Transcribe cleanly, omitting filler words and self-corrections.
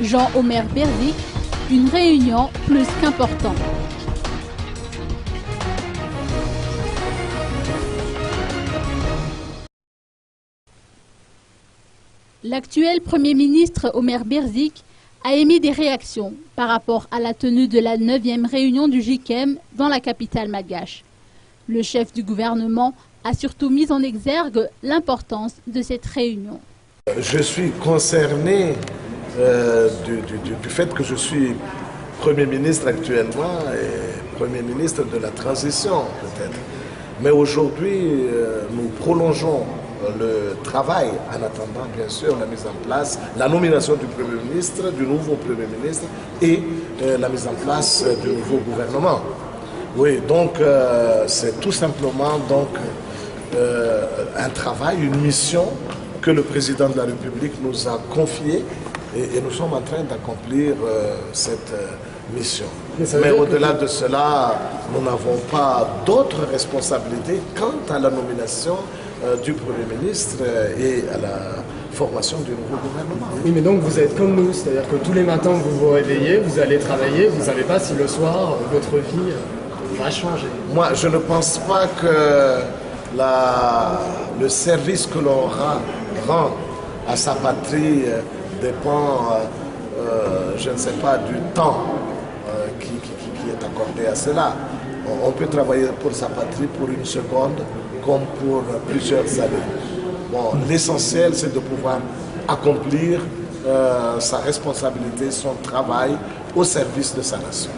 Jean-Omer Berzik, une réunion plus qu'importante. L'actuel Premier ministre Omer Berzik a émis des réactions par rapport à la tenue de la 9e réunion du JICEM dans la capitale malgache. Le chef du gouvernement a surtout mis en exergue l'importance de cette réunion. Je suis concerné du fait que je suis Premier ministre actuellement et Premier ministre de la transition peut-être. Mais aujourd'hui, nous prolongeons le travail en attendant bien sûr la mise en place, la nomination du Premier ministre, du nouveau Premier ministre et la mise en place du nouveau gouvernement. Oui, donc c'est tout simplement donc, un travail, une mission que le président de la République nous a confiée et nous sommes en train d'accomplir cette mission. Mais au-delà de cela, nous n'avons pas d'autres responsabilités quant à la nomination du Premier ministre et à la formation du nouveau gouvernement. Oui, mais donc vous êtes comme nous, c'est-à-dire que tous les matins vous vous réveillez, vous allez travailler, vous ne savez pas si le soir votre vie va changer. Moi, je ne pense pas que le service que l'on rend à sa patrie dépend, je ne sais pas, du temps qui est accordé à cela. On peut travailler pour sa patrie pour une seconde comme pour plusieurs années. Bon, l'essentiel, c'est de pouvoir accomplir sa responsabilité, son travail au service de sa nation.